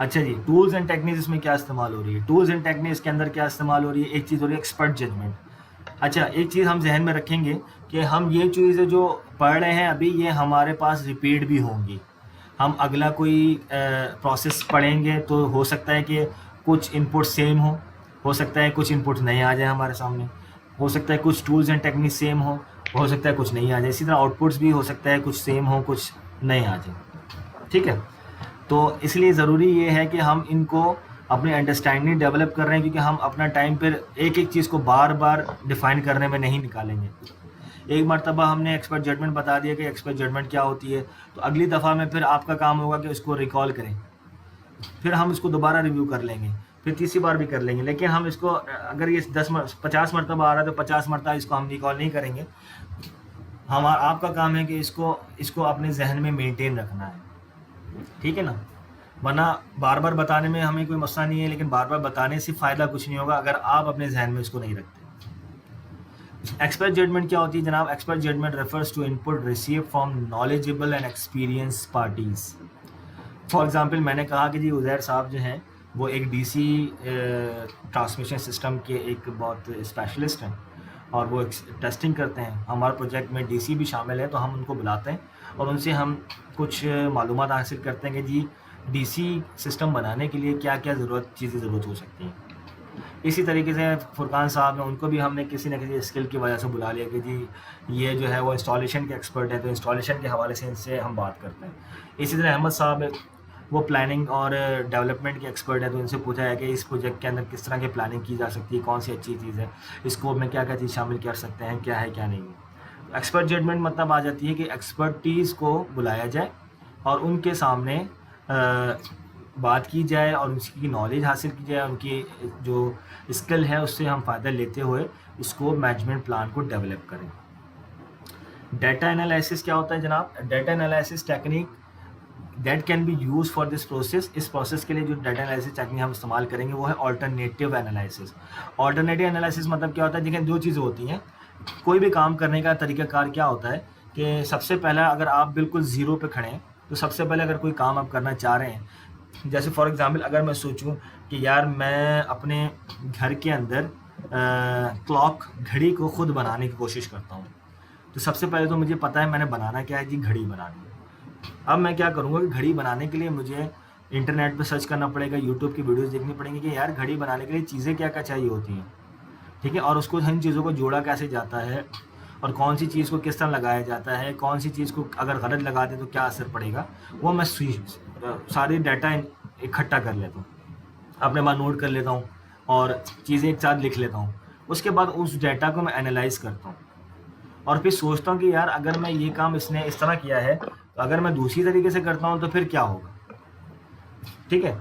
اچھا جی، tools and techniques اس میں کیا استعمال ہو رہی ہے؟ ٹولز اینڈ ٹیکنیکس کے اندر کیا استعمال ہو رہی ہے؟ ایک چیز ہو رہی ہے ایکسپرٹ ججمنٹ. اچھا، ایک چیز ہم ذہن میں رکھیں گے کہ ہم یہ چیزیں جو پڑھ رہے ہیں ابھی یہ ہمارے پاس ریپیٹ بھی ہوں گی. ہم اگلا کوئی پروسیس پڑھیں گے تو ہو سکتا ہے کہ کچھ ان پٹ سیم ہو سکتا ہے کچھ ان پٹ نئے آ جائیں ہمارے سامنے، ہو سکتا ہے کچھ ٹولز اینڈ ٹیکنیک سیم ہو سکتا ہے کچھ نہیں آ جائے. اسی طرح آؤٹ پٹس بھی ہو سکتا ہے کچھ سیم ہوں کچھ نئے آ جائیں. ٹھیک ہے، تو اس لیے ضروری یہ ہے کہ ہم ان کو اپنی انڈرسٹینڈنگ ڈیولپ کر رہے ہیں، کیونکہ ہم اپنا ٹائم پھر ایک ایک چیز کو بار بار ڈیفائن کرنے میں نہیں نکالیں گے. ایک مرتبہ ہم نے ایکسپرٹ ججمنٹ بتا دیا کہ ایکسپرٹ ججمنٹ کیا ہوتی ہے، تو اگلی دفعہ میں پھر آپ کا کام ہوگا کہ اس کو ریکال کریں، پھر ہم اس کو دوبارہ ریویو کر لیں گے، پھر تیسری بار بھی کر لیں گے. لیکن ہم اس کو اگر یہ 50 مرتبہ آ رہا ہے تو 50 مرتبہ اس کو ہم ریکال نہیں کریں گے. آپ کا کام ہے کہ اس کو اپنے ذہن میں مینٹین رکھنا ہے. ٹھیک ہے نا، ورنہ بار بار بتانے میں ہمیں کوئی مسئلہ نہیں ہے، لیکن بار بار بتانے سے فائدہ کچھ نہیں ہوگا اگر آپ اپنے ذہن میں اس کو نہیں رکھتے. ایکسپرٹ ججمنٹ کیا ہوتی ہے جناب؟ Expert judgement refers to input receive from knowledgeable and experience parties. For example میں نے کہا کہ جی عزیر صاحب جو ہیں وہ ایک ڈی سی ٹرانسمیشن سسٹم کے ایک بہت اسپیشلسٹ ہیں اور وہ ٹیسٹنگ کرتے ہیں. ہمارے پروجیکٹ میں ڈی سی بھی شامل ہے، تو ہم ان کو بلاتے ہیں اور ان سے ہم کچھ معلومات حاصل کرتے ہیں کہ جی ڈی سی سسٹم بنانے کے لیے کیا کیا چیزیں ضرورت ہو سکتی ہیں. اسی طریقے سے فرقان صاحب ہیں، ان کو بھی ہم نے کسی نہ کسی اسکل کی وجہ سے بلا لیا کہ جی یہ جو ہے وہ انسٹالیشن کے ایکسپرٹ ہے، تو انسٹالیشن کے حوالے سے ان سے ہم بات کرتے ہیں. اسی طرح احمد صاحب وہ پلاننگ اور ڈیولپمنٹ کے ایکسپرٹ ہے، تو ان سے پوچھا ہے کہ اس پروجیکٹ کے اندر کس طرح کی پلاننگ کی جا سکتی ہے، کون سی اچھی چیز ہے، اسکوپ میں کیا کیا چیز شامل کر سکتے ہیں، کیا ہے کیا نہیں ہے. ایکسپرٹ ججمنٹ مطلب آ جاتی ہے کہ ایکسپرٹیز کو بلایا جائے اور ان کے سامنے بات کی جائے اور اس کی نالج حاصل کی جائے، ان کی جو اسکل ہے اس سے ہم فائدہ لیتے ہوئے اسکوپ مینجمنٹ پلان کو ڈیولپ کریں. ڈیٹا انالیسس کیا ہوتا ہے جناب؟ Data analysis technique that can be use for this process. اس پروسیس کے لیے جو ڈیٹا انالیسس ٹیکنیک ہم استعمال کریں گے وہ ہے آلٹرنیٹیو انالیسس. آلٹرنیٹیو انالیسس مطلب کیا ہوتا ہے؟ دیکھیں دو چیزیں ہوتی ہیں. کوئی بھی کام کرنے کا طریقہ کار کیا ہوتا ہے کہ سب سے پہلا اگر آپ بالکل زیرو پہ کھڑے ہیں تو سب سے پہلے اگر کوئی کام آپ کرنا چاہ رہے ہیں، جیسے فار ایگزامپل اگر میں سوچوں کہ یار میں اپنے گھر کے اندر کلاک گھڑی کو خود بنانے کی کوشش کرتا ہوں، تو سب سے پہلے تو مجھے پتہ ہے میں نے بنانا کیا ہے جی، گھڑی بنانی ہے. اب میں کیا کروں گا کہ گھڑی بنانے کے لیے مجھے انٹرنیٹ پہ سرچ کرنا پڑے گا، یوٹیوب کی ویڈیوز دیکھنی پڑیں گی کہ یار گھڑی بنانے کے لیے چیزیں کیا کیا چاہیے ہوتی ہیں. ٹھیک ہے، اور اس کو ان چیزوں کو جوڑا کیسے جاتا ہے اور کون سی چیز کو کس طرح لگایا جاتا ہے، کون سی چیز کو اگر غلط لگا دیں تو کیا اثر پڑے گا، وہ میں ساری ڈیٹا اکٹھا کر لیتا ہوں، اپنے پاس نوٹ کر لیتا ہوں اور چیزیں ایک ساتھ لکھ لیتا ہوں. اس کے بعد اس ڈیٹا کو میں انالائز کرتا ہوں اور پھر سوچتا ہوں کہ یار اگر میں یہ کام اس نے اس طرح کیا ہے تو اگر میں دوسری طریقے سے کرتا ہوں تو پھر کیا ہوگا. ٹھیک ہے،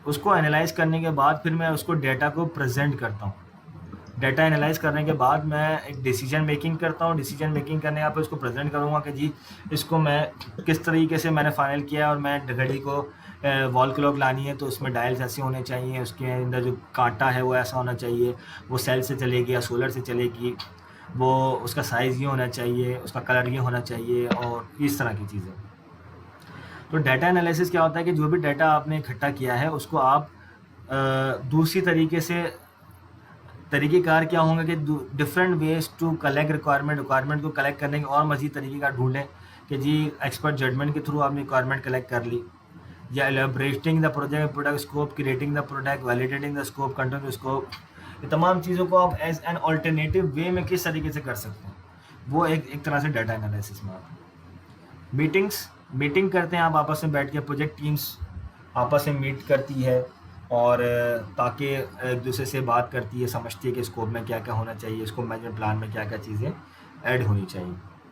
اس کو انالائز کرنے کے بعد پھر میں اس کو ڈیٹا کو پریزنٹ کرتا ہوں. ڈیٹا انالائز کرنے کے بعد میں ایک ڈیسیجن میکنگ کرتا ہوں. ڈیسیجن میکنگ کرنے کے بعد اس کو پریزنٹ کروں گا کہ جی اس کو میں کس طریقے سے میں نے فائنل کیا ہے، اور میں گھڑی کو وال کلاک لانی ہے تو اس میں ڈائلز ایسے ہونے چاہیے، اس کے اندر جو کانٹا ہے وہ ایسا ہونا چاہیے، وہ سیل سے چلے گی یا سولر سے چلے گی، وہ اس کا سائز یہ ہونا چاہیے، اس کا کلر یہ ہونا چاہیے، اور اس طرح کی چیزیں. تو ڈیٹا انالیسس کیا ہوتا ہے کہ جو بھی ڈیٹا آپ نے اکٹھا کیا ہے اس کو آپ دوسری طریقے سے طریقہ کار کیا ہوں گے کہ different ways to collect requirement کو کلیکٹ کرنے کے اور مزید طریقہ کار ڈھونڈیں کہ جی ایکسپرٹ ججمنٹ کے تھرو آپ نے ریکوائرمنٹ کلیکٹ کر لی، یا elaborating the product scope, creating the product, validating the scope, control the scope. یہ تمام چیزوں کو آپ ایز این آلٹرنیٹیو وے میں کس طریقے سے کر سکتے ہیں، وہ ایک طرح سے ڈیٹا انالیسس میں آتا ہے. میٹنگ کرتے ہیں آپ آپس میں بیٹھ کے، پروجیکٹ ٹیمز آپس میں میٹ کرتی ہے اور تاکہ ایک دوسرے سے بات کرتی ہے، سمجھتی ہے کہ اسکوپ میں کیا کیا ہونا چاہیے، اس کو مینجمنٹ پلان میں کیا کیا چیزیں ایڈ ہونی چاہیے.